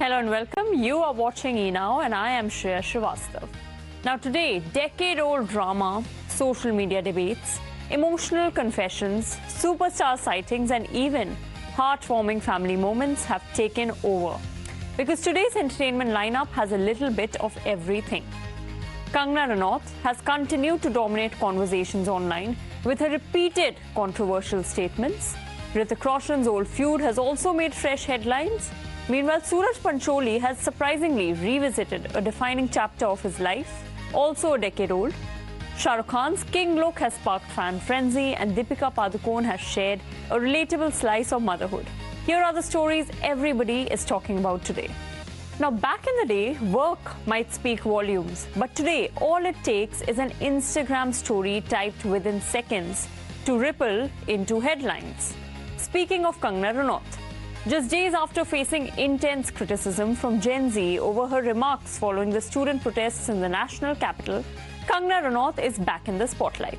Hello and welcome. You are watching eNow and I am Shreya Srivastav. Now today, decade-old drama, social media debates, emotional confessions, superstar sightings and even heartwarming family moments have taken over. Because today's entertainment lineup has a little bit of everything. Kangana-Hrithik has continued to dominate conversations online with her repeated controversial statements. Roshan's old feud has also made fresh headlines. Meanwhile, Sooraj Pancholi has surprisingly revisited a defining chapter of his life, also a decade old. Shah Rukh Khan's king look has sparked fan frenzy, and Deepika Padukone has shared a relatable slice of motherhood. Here are the stories everybody is talking about today. Now, back in the day, work might speak volumes, but today all it takes is an Instagram story typed within seconds to ripple into headlines. Speaking of Kangana-Hrithik, just days after facing intense criticism from Gen Z over her remarks following the student protests in the national capital, Kangana-Hrithik is back in the spotlight.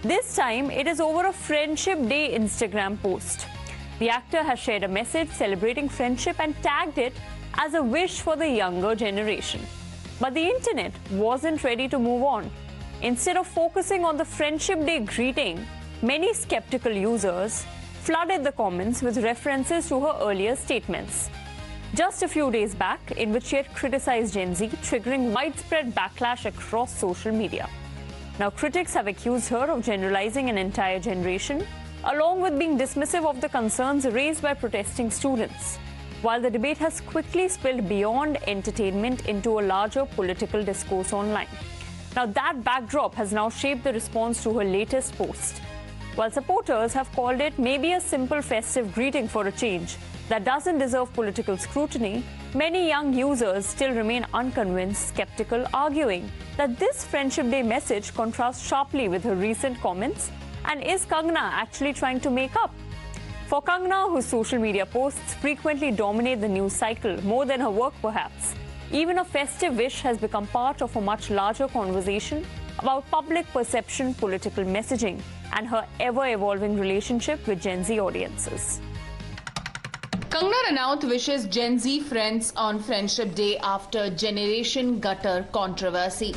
This time, it is over a Friendship Day Instagram post. The actor has shared a message celebrating friendship and tagged it as a wish for the younger generation. But the internet wasn't ready to move on. Instead of focusing on the Friendship Day greeting, many skeptical users flooded the comments with references to her earlier statements. Just a few days back, in which she had criticized Gen Z, triggering widespread backlash across social media. Now, critics have accused her of generalizing an entire generation, along with being dismissive of the concerns raised by protesting students, while the debate has quickly spilled beyond entertainment into a larger political discourse online. Now, that backdrop has now shaped the response to her latest post. While supporters have called it maybe a simple festive greeting for a change that doesn't deserve political scrutiny, many young users still remain unconvinced, skeptical, arguing that this Friendship Day message contrasts sharply with her recent comments. And is Kangana actually trying to make up? For Kangana, whose social media posts frequently dominate the news cycle more than her work perhaps, even a festive wish has become part of a much larger conversation about public perception, political messaging, and her ever-evolving relationship with Gen Z audiences. Kangana-Ranaut wishes Gen Z friends on Friendship Day after Generation Gutter controversy.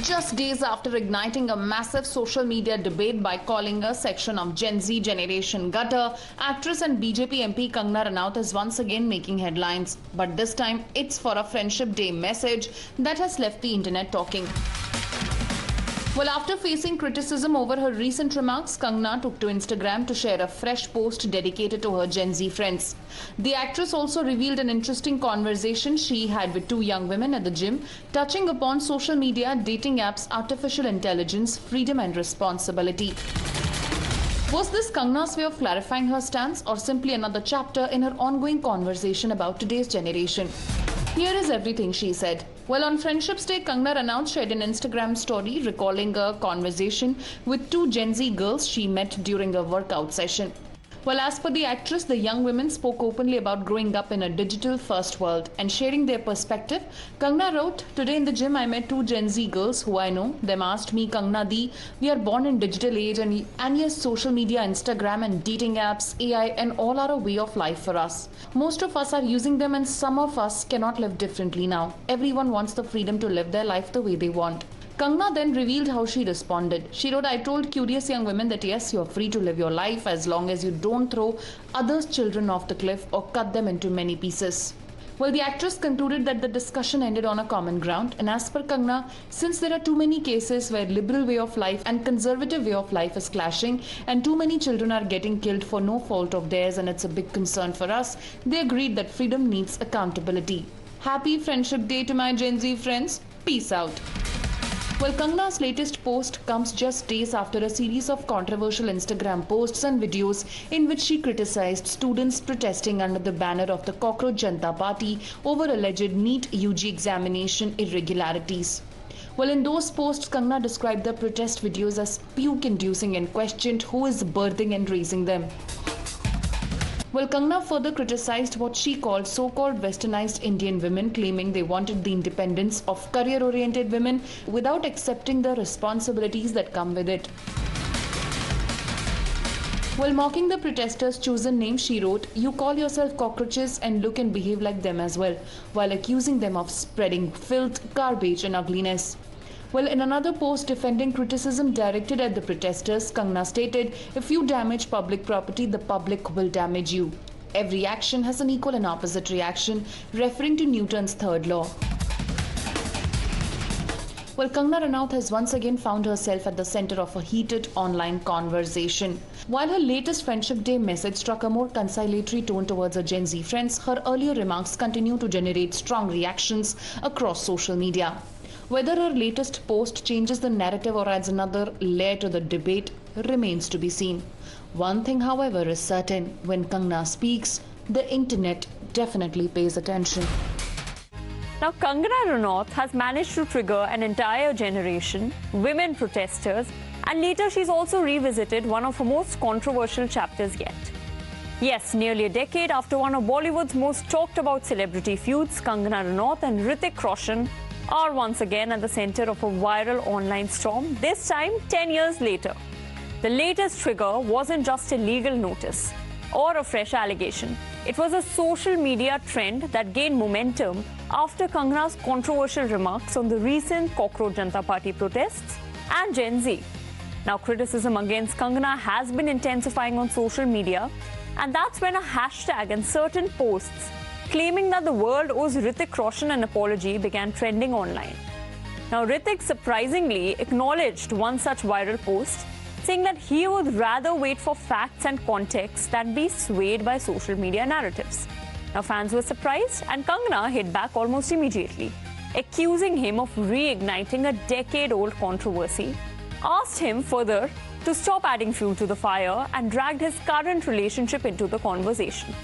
Just days after igniting a massive social media debate by calling a section of Gen Z Generation Gutter, actress and BJP MP Kangana-Ranaut is once again making headlines. But this time, it's for a Friendship Day message that has left the internet talking. Well, after facing criticism over her recent remarks, Kangana took to Instagram to share a fresh post dedicated to her Gen Z friends. The actress also revealed an interesting conversation she had with two young women at the gym, touching upon social media, dating apps, artificial intelligence, freedom and responsibility. Was this Kangana's way of clarifying her stance or simply another chapter in her ongoing conversation about today's generation? Here is everything she said. Well, on Friendship's Day, Kangana-Ranaut shared an Instagram story recalling a conversation with two Gen Z girls she met during a workout session. Well, as per the actress, the young women spoke openly about growing up in a digital-first world and sharing their perspective. Kangana wrote, "Today in the gym, I met two Gen Z girls who I know. Them asked me, Kangana Di, we are born in digital age and yes, social media, Instagram and dating apps, AI and all are a way of life for us. Most of us are using them and some of us cannot live differently now. Everyone wants the freedom to live their life the way they want." Kangana then revealed how she responded. She wrote, "I told curious young women that yes, you're free to live your life as long as you don't throw others' children off the cliff or cut them into many pieces." Well, the actress concluded that the discussion ended on a common ground. And as per Kangana, since there are too many cases where liberal way of life and conservative way of life is clashing and too many children are getting killed for no fault of theirs and it's a big concern for us, they agreed that freedom needs accountability. Happy Friendship Day to my Gen Z friends. Peace out. Well, Kangana's latest post comes just days after a series of controversial Instagram posts and videos in which she criticized students protesting under the banner of the Cockroach Janata Party over alleged NEET UG examination irregularities. Well, in those posts, Kangana described the protest videos as puke-inducing and questioned who is birthing and raising them. Well, Kangana further criticized what she called so-called westernized Indian women, claiming they wanted the independence of career-oriented women without accepting the responsibilities that come with it. While mocking the protesters' chosen name, she wrote, "You call yourself cockroaches and look and behave like them as well," while accusing them of spreading filth, garbage, and ugliness. Well, in another post defending criticism directed at the protesters, Kangana stated, "If you damage public property, the public will damage you. Every action has an equal and opposite reaction," referring to Newton's third law. Well, Kangana-Hrithik has once again found herself at the center of a heated online conversation. While her latest Friendship Day message struck a more conciliatory tone towards her Gen Z friends, her earlier remarks continue to generate strong reactions across social media. Whether her latest post changes the narrative or adds another layer to the debate remains to be seen. One thing, however, is certain: when Kangana speaks, the internet definitely pays attention. Now, Kangana-Hrithik has managed to trigger an entire generation, women protesters, and later she's also revisited one of her most controversial chapters yet. Yes, nearly a decade after one of Bollywood's most talked about celebrity feuds, Kangana-Hrithik and Hrithik Roshan are once again at the center of a viral online storm, this time 10 years later. The latest trigger wasn't just a legal notice or a fresh allegation. It was a social media trend that gained momentum after Kangana's controversial remarks on the recent Cockroach Janata Party protests and Gen Z. Now, criticism against Kangana has been intensifying on social media, and that's when a hashtag and certain posts claiming that the world owes Hrithik Roshan an apology began trending online. Now, Hrithik surprisingly acknowledged one such viral post, saying that he would rather wait for facts and context than be swayed by social media narratives. Now, fans were surprised, and Kangana hit back almost immediately, accusing him of reigniting a decade-old controversy, asked him further to stop adding fuel to the fire, and dragged his current relationship into the conversation.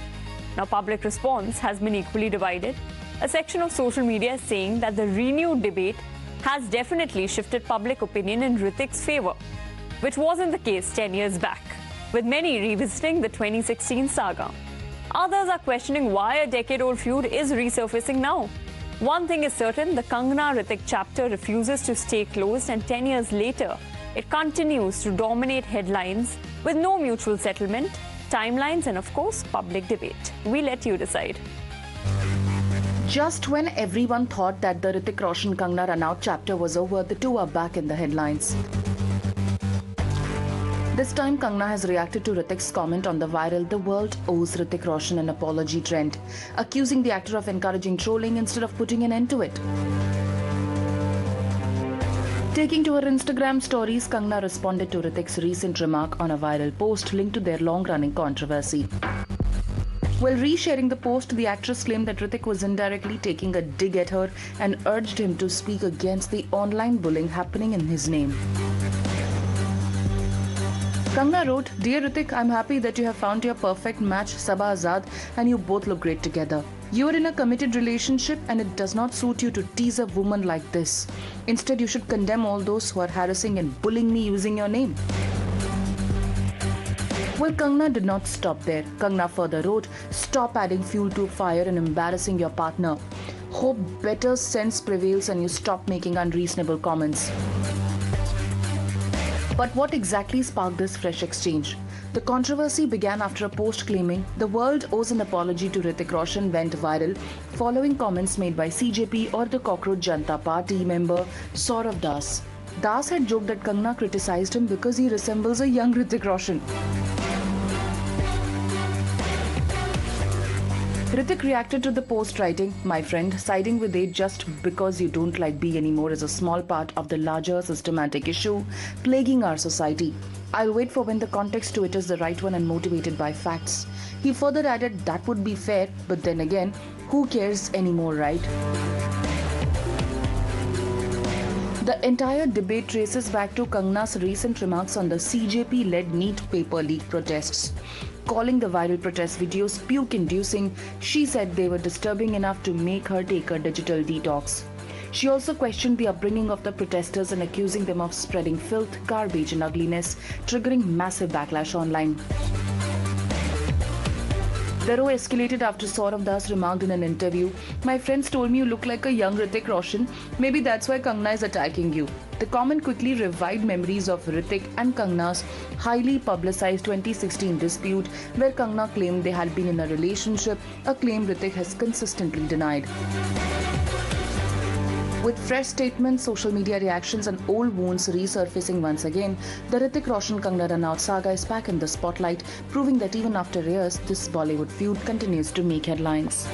Now, public response has been equally divided. A section of social media is saying that the renewed debate has definitely shifted public opinion in Hrithik's favor, which wasn't the case 10 years back, with many revisiting the 2016 saga. Others are questioning why a decade-old feud is resurfacing now. One thing is certain: the Kangana-Hrithik chapter refuses to stay closed, and 10 years later, it continues to dominate headlines with no mutual settlement, timelines, and of course, public debate. We let you decide. Just when everyone thought that the Hrithik Roshan Kangana Ranaut chapter was over, the two are back in the headlines. This time, Kangana has reacted to Hrithik's comment on the viral "The world owes Hrithik Roshan an apology" trend, accusing the actor of encouraging trolling instead of putting an end to it. Taking to her Instagram stories, Kangana responded to Hrithik's recent remark on a viral post linked to their long-running controversy. While resharing the post, the actress claimed that Hrithik was indirectly taking a dig at her and urged him to speak against the online bullying happening in his name. Kangana wrote, "Dear Hrithik, I'm happy that you have found your perfect match, Sabah Azad, and you both look great together. You are in a committed relationship, and it does not suit you to tease a woman like this. Instead, you should condemn all those who are harassing and bullying me using your name." Well, Kangana did not stop there. Kangana further wrote, "Stop adding fuel to fire and embarrassing your partner. Hope better sense prevails and you stop making unreasonable comments." But what exactly sparked this fresh exchange? The controversy began after a post claiming the world owes an apology to Hrithik Roshan went viral following comments made by CJP or the Cockroach Janata Party member Saurav Das. Das had joked that Kangana criticized him because he resembles a young Hrithik Roshan. Hrithik reacted to the post writing, "My friend, siding with A just because you don't like B anymore is a small part of the larger systematic issue plaguing our society. I'll wait for when the context to it is the right one and motivated by facts." He further added that would be fair, but then again, who cares anymore, right? The entire debate traces back to Kangana's recent remarks on the CJP-led NEET paper leak protests. Calling the viral protest videos puke-inducing, she said they were disturbing enough to make her take a digital detox. She also questioned the upbringing of the protesters and accusing them of spreading filth, garbage, and ugliness, triggering massive backlash online. The row escalated after Saurav Das remarked in an interview, "My friends told me you look like a young Hrithik Roshan. Maybe that's why Kangana is attacking you." The comment quickly revived memories of Hrithik and Kangana's highly publicized 2016 dispute, where Kangana claimed they had been in a relationship, a claim Hrithik has consistently denied. With fresh statements, social media reactions and old wounds resurfacing once again, the Hrithik Roshan Kangana-Ranaut saga is back in the spotlight, proving that even after years, this Bollywood feud continues to make headlines.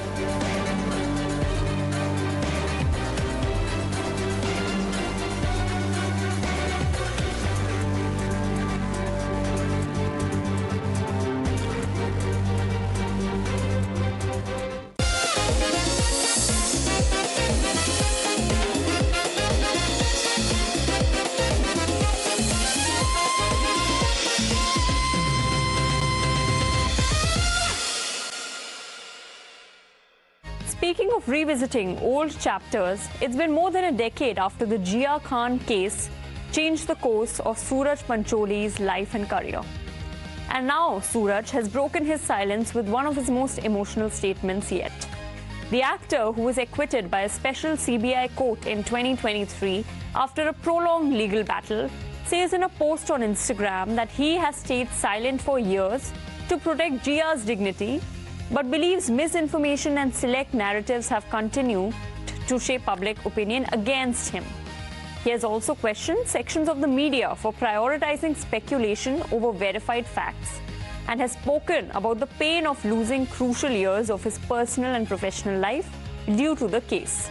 Speaking of revisiting old chapters, it's been more than a decade after the Jiah Khan case changed the course of Sooraj Pancholi's life and career. And now Sooraj has broken his silence with one of his most emotional statements yet. The actor, who was acquitted by a special CBI court in 2023 after a prolonged legal battle, says in a post on Instagram that he has stayed silent for years to protect Jiah's dignity, but believes misinformation and select narratives have continued to shape public opinion against him. He has also questioned sections of the media for prioritizing speculation over verified facts and has spoken about the pain of losing crucial years of his personal and professional life due to the case.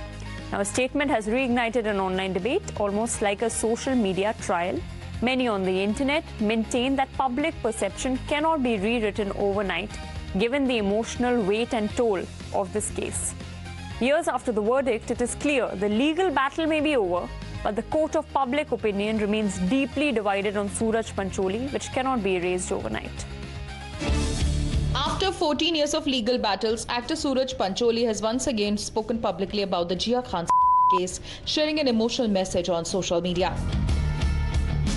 Now, his statement has reignited an online debate, almost like a social media trial. Many on the internet maintain that public perception cannot be rewritten overnight, given the emotional weight and toll of this case. Years after the verdict, it is clear the legal battle may be over, but the court of public opinion remains deeply divided on Sooraj Pancholi, which cannot be erased overnight. After 14 years of legal battles, actor Sooraj Pancholi has once again spoken publicly about the Jiah Khan case, sharing an emotional message on social media.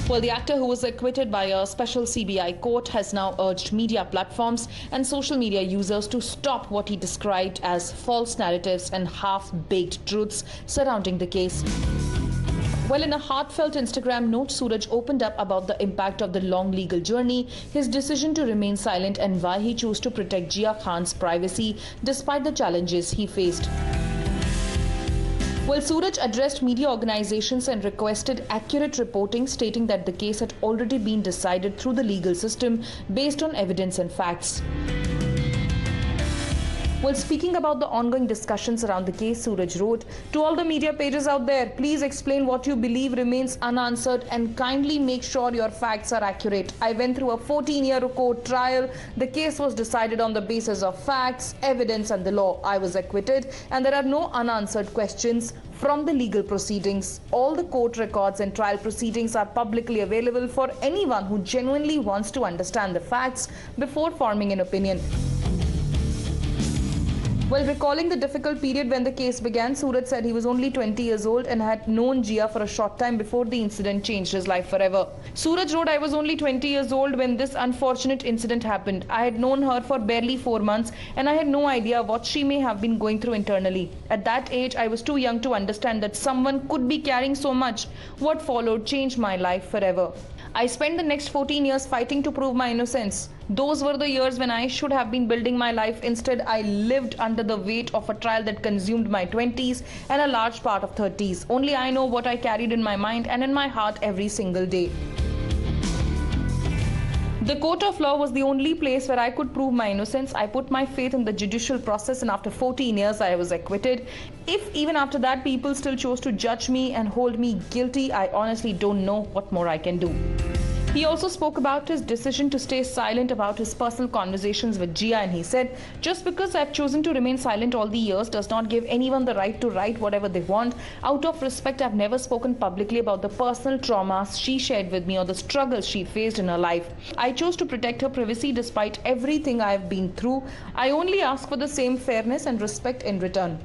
Well, the actor, who was acquitted by a special CBI court, has now urged media platforms and social media users to stop what he described as false narratives and half-baked truths surrounding the case. Well, in a heartfelt Instagram note, Sooraj opened up about the impact of the long legal journey, his decision to remain silent, and why he chose to protect Jiah Khan's privacy despite the challenges he faced. Well, Sooraj addressed media organizations and requested accurate reporting, stating that the case had already been decided through the legal system based on evidence and facts. Well, speaking about the ongoing discussions around the case, Sooraj wrote, "To all the media pages out there, please explain what you believe remains unanswered and kindly make sure your facts are accurate. I went through a 14-year court trial. The case was decided on the basis of facts, evidence and the law. I was acquitted and there are no unanswered questions from the legal proceedings. All the court records and trial proceedings are publicly available for anyone who genuinely wants to understand the facts before forming an opinion." Well, recalling the difficult period when the case began, Sooraj said he was only 20 years old and had known Jiah for a short time before the incident changed his life forever. Sooraj wrote, "I was only 20 years old when this unfortunate incident happened. I had known her for barely 4 months and I had no idea what she may have been going through internally. At that age, I was too young to understand that someone could be carrying so much. What followed changed my life forever. I spent the next 14 years fighting to prove my innocence. Those were the years when I should have been building my life. Instead, I lived under the weight of a trial that consumed my 20s and a large part of 30s. Only I know what I carried in my mind and in my heart every single day. The court of law was the only place where I could prove my innocence. I put my faith in the judicial process and after 14 years I was acquitted. If even after that people still chose to judge me and hold me guilty, I honestly don't know what more I can do." He also spoke about his decision to stay silent about his personal conversations with Jiah, and he said, "Just because I've chosen to remain silent all the years does not give anyone the right to write whatever they want. Out of respect, I've never spoken publicly about the personal traumas she shared with me or the struggles she faced in her life. I chose to protect her privacy despite everything I've been through. I only ask for the same fairness and respect in return."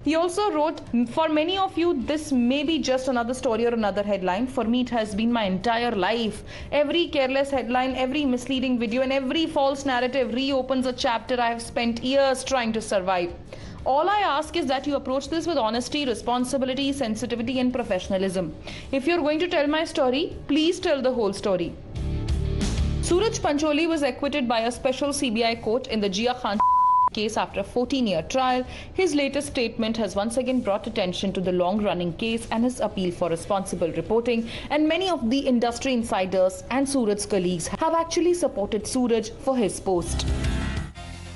He also wrote, "For many of you, this may be just another story or another headline. For me, it has been my entire life. Every careless headline, every misleading video, and every false narrative reopens a chapter I have spent years trying to survive. All I ask is that you approach this with honesty, responsibility, sensitivity, and professionalism. If you're going to tell my story, please tell the whole story. Sooraj Pancholi was acquitted by a special CBI court in the Jiah Khan case after a 14-year trial. His latest statement has once again brought attention to the long-running case and his appeal for responsible reporting. And many of the industry insiders and Sooraj's colleagues have actually supported Sooraj for his post.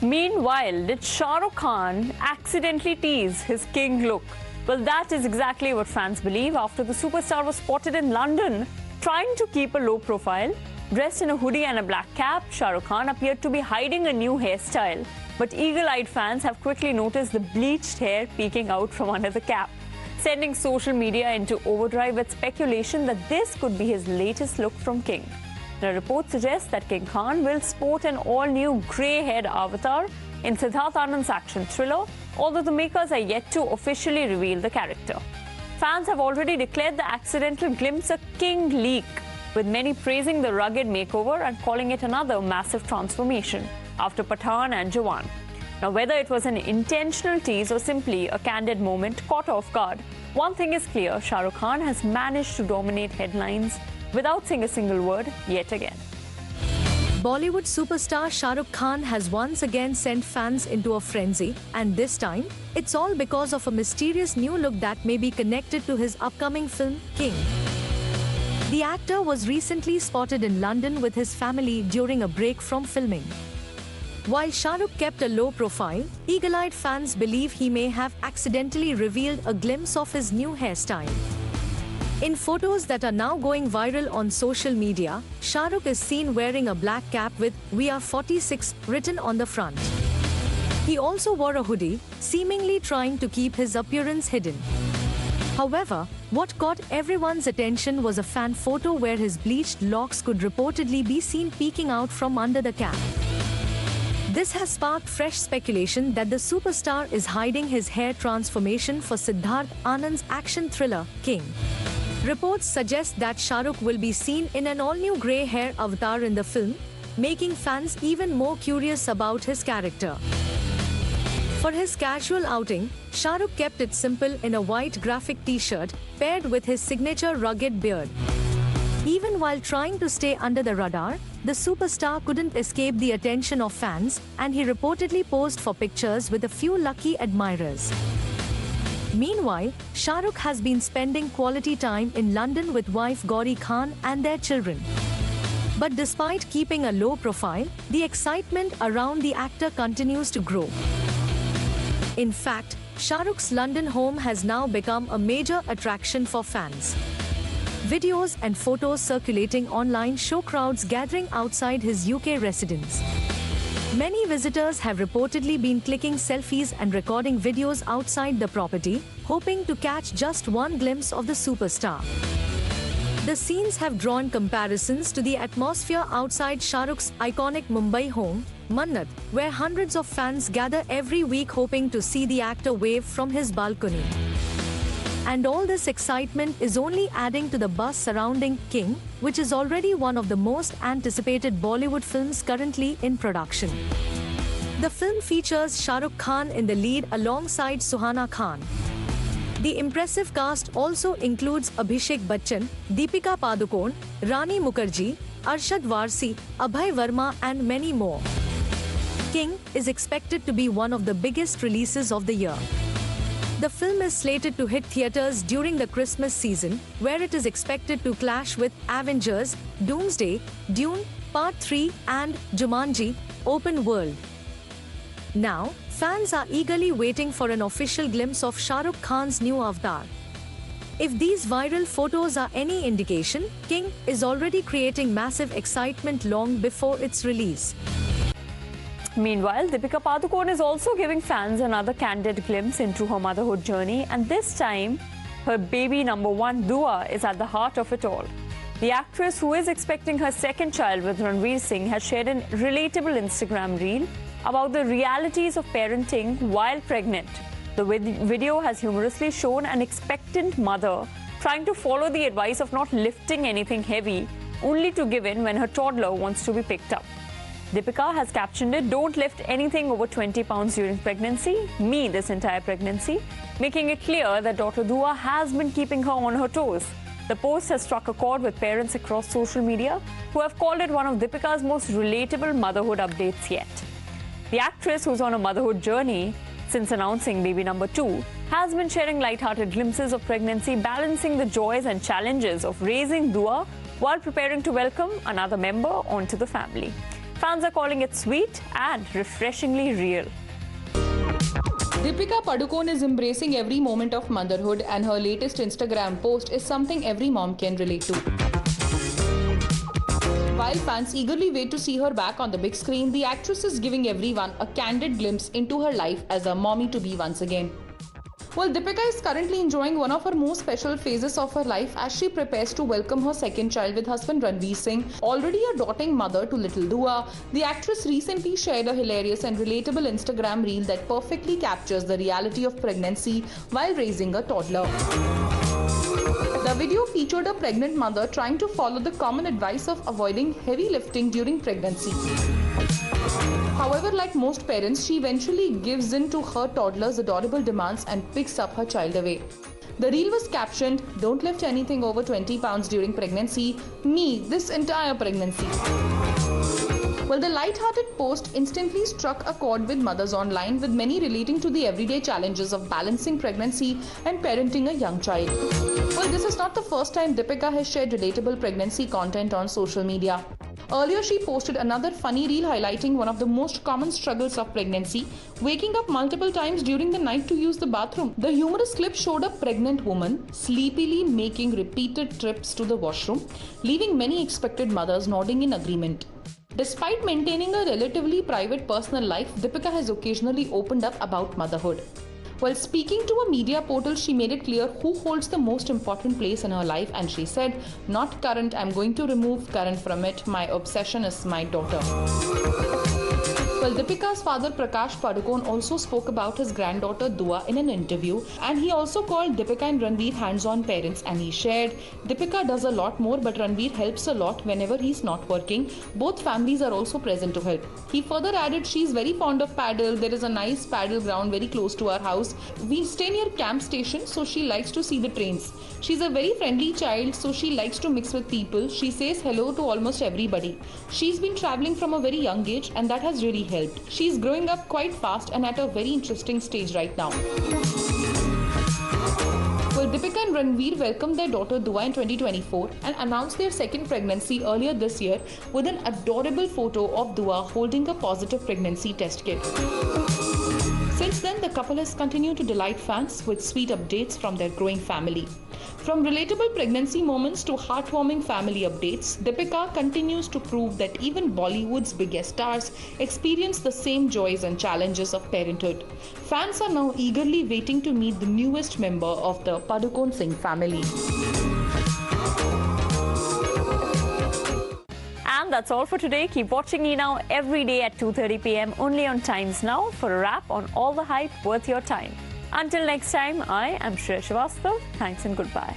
Meanwhile, did Shah Rukh Khan accidentally tease his king look? Well, that is exactly what fans believe after the superstar was spotted in London trying to keep a low profile. Dressed in a hoodie and a black cap, Shah Rukh Khan appeared to be hiding a new hairstyle. But eagle-eyed fans have quickly noticed the bleached hair peeking out from under the cap, sending social media into overdrive with speculation that this could be his latest look from King. The report suggests that King Khan will sport an all-new grey-haired avatar in Siddharth Anand's action thriller, although the makers are yet to officially reveal the character. Fans have already declared the accidental glimpse a King leak, with many praising the rugged makeover and calling it another massive transformation after Pathaan and Jawan. Now, whether it was an intentional tease or simply a candid moment caught off guard, one thing is clear: Shah Rukh Khan has managed to dominate headlines without saying a single word yet again. Bollywood superstar Shah Rukh Khan has once again sent fans into a frenzy, and this time, it's all because of a mysterious new look that may be connected to his upcoming film, King. The actor was recently spotted in London with his family during a break from filming. While Shah Rukh kept a low profile, eagle-eyed fans believe he may have accidentally revealed a glimpse of his new hairstyle. In photos that are now going viral on social media, Shah Rukh is seen wearing a black cap with "We are 46" written on the front. He also wore a hoodie, seemingly trying to keep his appearance hidden. However, what caught everyone's attention was a fan photo where his bleached locks could reportedly be seen peeking out from under the cap. This has sparked fresh speculation that the superstar is hiding his hair transformation for Siddharth Anand's action thriller, King. Reports suggest that Shah Rukh will be seen in an all-new grey hair avatar in the film, making fans even more curious about his character. For his casual outing, Shah Rukh kept it simple in a white graphic t-shirt paired with his signature rugged beard. Even while trying to stay under the radar, the superstar couldn't escape the attention of fans, and he reportedly posed for pictures with a few lucky admirers. Meanwhile, Shah Rukh has been spending quality time in London with wife Gauri Khan and their children. But despite keeping a low profile, the excitement around the actor continues to grow. In fact, Shah Rukh's London home has now become a major attraction for fans. Videos and photos circulating online show crowds gathering outside his UK residence. Many visitors have reportedly been clicking selfies and recording videos outside the property, hoping to catch just one glimpse of the superstar. The scenes have drawn comparisons to the atmosphere outside Shah Rukh's iconic Mumbai home, Mannat, where hundreds of fans gather every week hoping to see the actor wave from his balcony. And all this excitement is only adding to the buzz surrounding King, which is already one of the most anticipated Bollywood films currently in production. The film features Shah Rukh Khan in the lead alongside Suhana Khan. The impressive cast also includes Abhishek Bachchan, Deepika Padukone, Rani Mukherjee, Arshad Varsi, Abhay Verma and many more. King is expected to be one of the biggest releases of the year. The film is slated to hit theaters during the Christmas season, where it is expected to clash with Avengers, Doomsday, Dune, Part 3 and Jumanji, Open World. Now, fans are eagerly waiting for an official glimpse of Shah Rukh Khan's new avatar. If these viral photos are any indication, King is already creating massive excitement long before its release. Meanwhile, Deepika Padukone is also giving fans another candid glimpse into her motherhood journey, and this time, her baby number one Dua is at the heart of it all. The actress, who is expecting her second child with Ranveer Singh, has shared a relatable Instagram reel about the realities of parenting while pregnant. The video has humorously shown an expectant mother trying to follow the advice of not lifting anything heavy, only to give in when her toddler wants to be picked up. Deepika has captioned it, "Don't lift anything over 20 pounds during pregnancy, me this entire pregnancy," making it clear that daughter Dua has been keeping her on her toes. The post has struck a chord with parents across social media who have called it one of Deepika's most relatable motherhood updates yet. The actress, who's on a motherhood journey since announcing baby number 2, has been sharing light-hearted glimpses of pregnancy, balancing the joys and challenges of raising Dua while preparing to welcome another member onto the family. Fans are calling it sweet and refreshingly real. Deepika Padukone is embracing every moment of motherhood, and her latest Instagram post is something every mom can relate to. While fans eagerly wait to see her back on the big screen, the actress is giving everyone a candid glimpse into her life as a mommy-to-be once again. Well, Deepika is currently enjoying one of her most special phases of her life as she prepares to welcome her second child with husband Ranveer Singh, already a doting mother to little Dua. The actress recently shared a hilarious and relatable Instagram reel that perfectly captures the reality of pregnancy while raising a toddler. The video featured a pregnant mother trying to follow the common advice of avoiding heavy lifting during pregnancy. However, like most parents, she eventually gives in to her toddler's adorable demands and picks up her child away. The reel was captioned, "Don't lift anything over 20 pounds during pregnancy, me this entire pregnancy." Well, the light-hearted post instantly struck a chord with mothers online, with many relating to the everyday challenges of balancing pregnancy and parenting a young child. Well, this is not the first time Deepika has shared relatable pregnancy content on social media. Earlier, she posted another funny reel highlighting one of the most common struggles of pregnancy, waking up multiple times during the night to use the bathroom. The humorous clip showed a pregnant woman sleepily making repeated trips to the washroom, leaving many expectant mothers nodding in agreement. Despite maintaining a relatively private personal life, Deepika has occasionally opened up about motherhood. While speaking to a media portal, she made it clear who holds the most important place in her life, and she said, "Not current, I'm going to remove current from it. My obsession is my daughter." Well, Deepika's father Prakash Padukone also spoke about his granddaughter Dua in an interview, and he also called Deepika and Ranveer hands-on parents, and he shared, "Deepika does a lot more, but Ranveer helps a lot whenever he's not working. Both families are also present to help." He further added, "She's very fond of paddle. There is a nice paddle ground very close to our house. We stay near camp station, so she likes to see the trains. She's a very friendly child, so she likes to mix with people. She says hello to almost everybody. She's been traveling from a very young age, and that has really helped. She's growing up quite fast and at a very interesting stage right now." Well, Deepika and Ranveer welcomed their daughter Dua in 2024 and announced their second pregnancy earlier this year with an adorable photo of Dua holding a positive pregnancy test kit. Since then, the couple has continued to delight fans with sweet updates from their growing family. From relatable pregnancy moments to heartwarming family updates, Deepika continues to prove that even Bollywood's biggest stars experience the same joys and challenges of parenthood. Fans are now eagerly waiting to meet the newest member of the Padukone Singh family. And that's all for today. Keep watching E Now every day at 2:30 p.m. only on Times Now for a wrap on all the hype worth your time. Until next time, I am Shreya Srivastava. Thanks and goodbye.